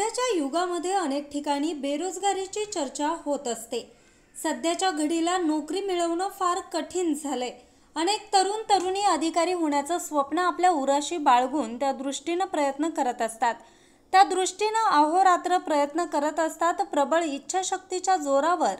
सध्याच्या युगामध्ये अनेक ठिकाणी बेरोजगारीची चर्चा होत असते। सध्याच्या घडीला नोकरी मिळवणं फार कठीण झालंय। अनेक तरुण तरुणी अधिकारी होण्याचं स्वप्न आपल्या उराशी बाळगून त्या दृष्टीने प्रयत्न करत असतात। त्या दृष्टीने अहोरात्र प्रयत्न करत असतात। प्रबळ इच्छाशक्तीच्या जोरावर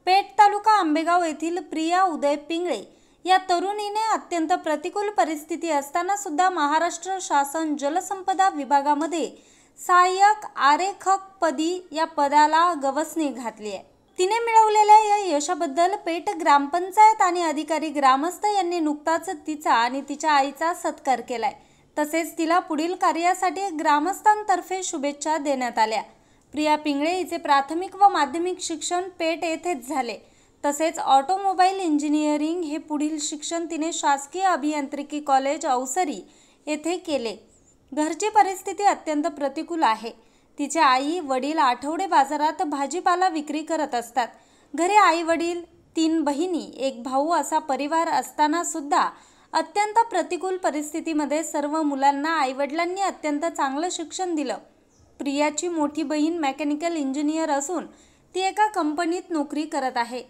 पेठ तालुका आंबेगाव येथील प्रिया उदय पिंगळे या तरुणीने अत्यंत प्रतिकूल परिस्थिती असताना सुद्धा महाराष्ट्र शासन जलसंपदा विभागामध्ये सहाय्यक आरेखक पदी या पदाला गवसणी घातली आहे। तिने मिळवलेल्या या यशाबद्दल पेठ ग्रामपंचायत आणि अधिकारी ग्रामस्थ यांनी नुकताच तिचा आणि तिच्या आईचा सत्कार केलाय। तसेच तिला पुढील कार्यासाठी ग्रामस्थांतर्फे शुभेच्छा देण्यात आल्या। प्रिया पिंगळे हिचे प्राथमिक व माध्यमिक शिक्षण पेठ येथेच झाले। तसेच ऑटोमोबाईल इंजिनिअरिंग हे पुढील शिक्षण तिने शासकीय अभियांत्रिकी कॉलेज अवसरी येथे केले। घरची परिस्थिती अत्यंत प्रतिकूल आहे। तिचे आई वडील आठवडे बाजारात भाजीपाला विक्री करत असतात। घरी आई वडील, 3 बहिणी, 1 भाऊ असा परिवार असताना सुद्धा अत्यंत प्रतिकूल परिस्थितीमध्ये सर्व मुलांना आईवडिलांनी अत्यंत चांगलं शिक्षण दिलं। प्रियाची मोठी बहीण मेकॅनिकल इंजिनियर असून ती एका कंपनीत नोकरी करत आहे।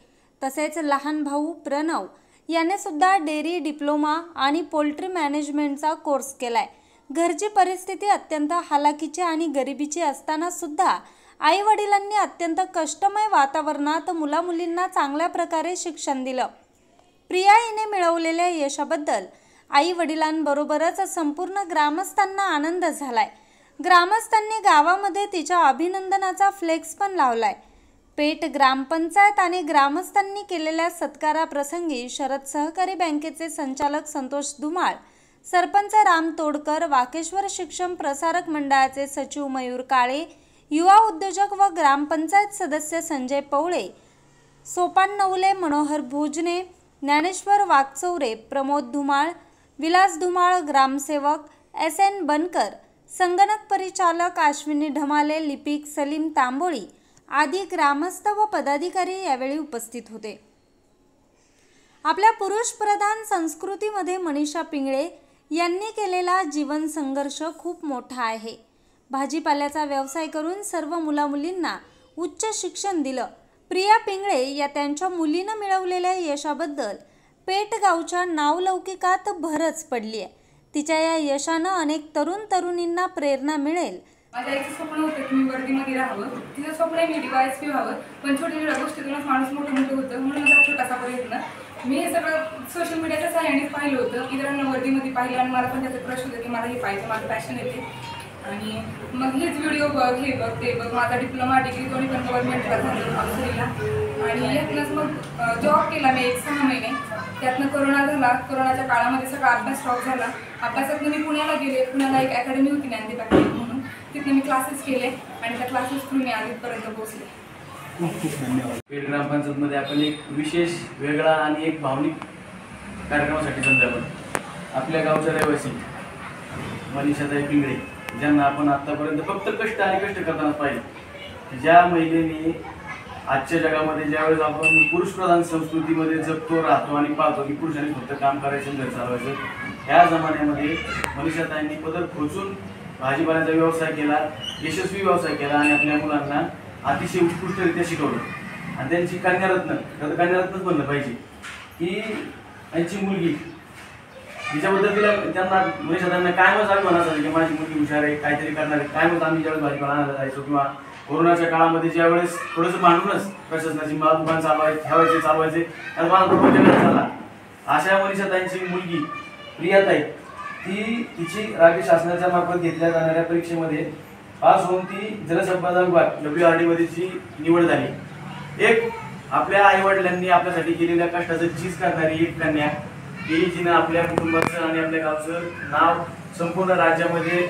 तसेच लहान भाऊ प्रणव याने सुद्धा डेअरी डिप्लोमा आणि पोल्ट्री मॅनेजमेंटचा कोर्स केलाय। घरची परिस्थिती अत्यंत हालाकीची आणि गरिबीची असताना सुद्धा आई वडिलांनी अत्यंत कष्टमय वातावरणात मुलामुलींना चांगल्या प्रकारे शिक्षण दिलं। प्रिया हिने मिळवलेल्या यशाबद्दल आई वडिलांबरोबरच संपूर्ण ग्रामस्थांना आनंद झालाय। ग्रामस्थांनी गावामध्ये तिच्या अभिनंदनाचा फ्लेक्स पण लावलाय। पेठ ग्रामपंचायत आणि ग्रामस्थांनी केलेल्या सत्काराप्रसंगी शरद सहकारी बँकेचे संचालक संतोष धुमाळ, सरपंच राम तोडकर, वाकेश्वर शिक्षण प्रसारक मंडळाचे सचिव मयूर काळे, युवा उद्योजक व ग्रामपंचायत सदस्य संजय पवळे, सोपान नवले, मनोहर भोजने, ज्ञानेश्वर वागचौरे, प्रमोद धुमाळ, विलास धुमाळ, ग्रामसेवक SN बनकर, संगणक परिचालक अश्विनी ढमाले, लिपिक सलीम तांबोळी आदी ग्रामस्थ व पदाधिकारी यावेळी उपस्थित होते। आपल्या पुरुष प्रधान संस्कृतीमध्ये मनीषा पिंगळे यांनी केलेला जीवन संघर्ष खूप मोठा आहे। भाजीपाल्याचा व्यवसाय करून सर्व मुलामुलींना उच्च शिक्षण दिलं। प्रिया पिंगळे या त्यांच्या मुलीनं मिळवलेल्या यशाबद्दल पेठ गावच्या नावलौकिकात भरच पडली आहे। तिच्या या यशानं अनेक तरुण तरुणींना प्रेरणा मिळेल। माझं एक स्वप्न होतं की मी वर्दीमध्ये राहावं। तिचं स्वप्न आहे मी DYSP व्हावं, पण छोट्या छोट्या गोष्टीतूनच माणूस मोठं होतं। म्हणून माझा छोटासा प्रयत्न मी हे सगळं सोशल मीडियाच्या सहाय्यानेच पाहिलं होतं। इतरांना वर्दीमध्ये पाहिलं आणि मला पण त्याचा क्रश होतं की मला हे पाहिजे, माझं पॅशन येते। आणि मग हेच व्हिडिओ बघ, हे बघ, ते बघ, माझा डिप्लोमा डिग्री दोन्ही पण गव्हर्नमेंटला झालं अवसरीला। आणि यातनंच मग जॉब केला मी 1-6 महिने। त्यातनं कोरोना झाला। कोरोनाच्या काळामध्ये सगळा अभ्यास स्टॉप झाला। अभ्यासातनं मी पुण्याला गेले। पुण्याला एक अकॅडमी होती ज्ञानदीप अकॅडमी म्हणून, तिथनं मी क्लासेस केले आणि त्या क्लासेस थ्रू मी आजपर्यंत पोहोचले। खूप खूप धन्यवाद। पेठ ग्रामपंचायतमध्ये आपण एक विशेष वेगळा आणि एक भावनिक कार्यक्रमासाठी जमलो आपण। आपल्या गावच्या रहिवासी मनीषाताई पिंगळे ज्यांना आपण आतापर्यंत फक्त कष्ट आणि कष्ट करतानाच पाहिजे। ज्या महिलेने आजच्या जगामध्ये ज्यावेळेस आपण पुरुषप्रधान संस्कृतीमध्ये जगतो, राहतो आणि पाहतो की पुरुषांनी फक्त काम करायचं, घर चालवायचं, ह्या जमान्यामध्ये मनीषाताईंनी पदर खोचून भाजीपाल्याचा व्यवसाय केला, यशस्वी व्यवसाय केला आणि आपल्या मुलांना अतिशय उत्कृष्टरित्या शिकवलं। आणि त्यांची कन्यारत्नच बनलं पाहिजे की त्यांची मुलगी तिच्याबद्दल त्यांना मनीषाताईंना कायमच अभिमान असायचा की माझी मुलगी हुशार आहे, काहीतरी करणार आहे। कायमच आम्ही ज्यावेळेस भाजीपाला आणायला जायचो किंवा कोरोनाच्या काळामध्ये ज्यावेळेस थोडंसं मांडूनच प्रशासनाची मला दुकान चालवायचे आणि मला प्रपंच झाला, अशा मनीषाताईंची मुलगी प्रियाताई ती तिची राज्य शासनाच्या मार्फत घेतल्या जाणाऱ्या परीक्षेमध्ये पास होऊन ती जलसंपदा विभाग WRD मध्ये ती निवड झाली। एक आपल्या आई वडिलांनी आपल्यासाठी केलेल्या कष्टाचं चीज करणारी एक कन्या की जिने आपल्या कुटुंबाचं आणि आपल्या गावचं नाव संपूर्ण राज्यामध्ये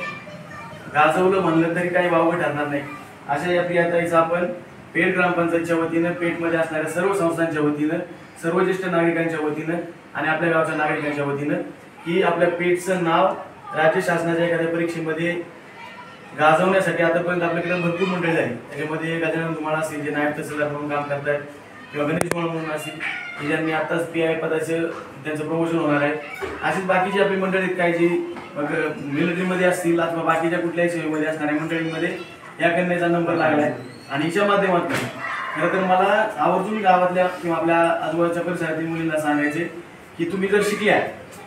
गाजवलं म्हणलं तरी काही वावगं ठरणार नाही। अशा या प्रियाताईचं आपण पेठ ग्रामपंचायतच्या वतीनं, पेठमध्ये असणाऱ्या सर्व संस्थांच्या वतीनं, सर्व ज्येष्ठ नागरिकांच्या वतीनं आणि आपल्या गावच्या नागरिकांच्या वतीनं की आपल्या पेठचं नाव राज्य शासनाच्या एखाद्या परीक्षेमध्ये गाजवण्यासाठी आतापर्यंत आपल्याकडे भरपूर मंडळी झाली। त्याच्यामध्ये गजानन धुमाळ असतील जे नायब तहसीलदार म्हणून काम करतात, किंवा गणेश धुमाळ म्हणून असतील की ज्यांनी आताच PI पदाचं त्यांचं प्रमोशन होणार आहे। अशीच बाकीची आपली मंडळी काही जी मिलिटरीमध्ये असतील अथवा बाकीच्या कुठल्याही सेवेमध्ये असणाऱ्या मंडळींमध्ये या कन्याचा नंबर लागलाय आणि हिच्या माध्यमातून खरं तर मला आवर्जून गावातल्या किंवा आपल्या आजूबाजूच्या परिसरातील मुलींना सांगायचे की तुम्ही जर शिकल्या,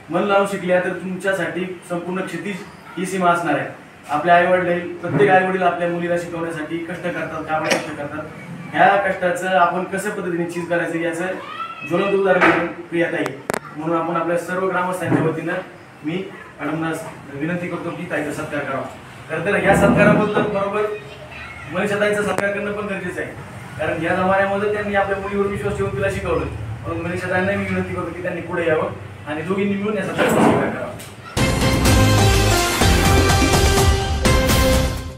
मन लावून शिकल्या, तर तुमच्यासाठी संपूर्ण क्षितिज ही सीमा असणार आहे. आपल्या आईवडील, प्रत्येक आईवडील आपल्या मुलीला शिकवण्यासाठी कष्ट करतात, काबड कष्ट करतात. ह्या कष्टाचं आपण कसं पद्धतीने चीज करायचं याचं ज्वलंत उदाहरण प्रियाताई. म्हणून आपण आपल्या सर्व ग्रामस्थांच्या वतीनं मी मॅडमना विनंती करतो की ताईचा सत्कार करावा. खरं तर ह्या सत्काराबद्दल बरोबर मनीषाताईचा सत्कार करणं पण गरजेचं आहे, कारण या जमान्यामध्ये त्यांनी आपल्या मुलीवर विश्वास ठेवून तिला शिकवलं. म्हणून मनीषाताईंना मी विनंती करतो की त्यांनी पुढे यावं आणि दोघींनी मिळून या सत्काराचा स्वीकार करावा.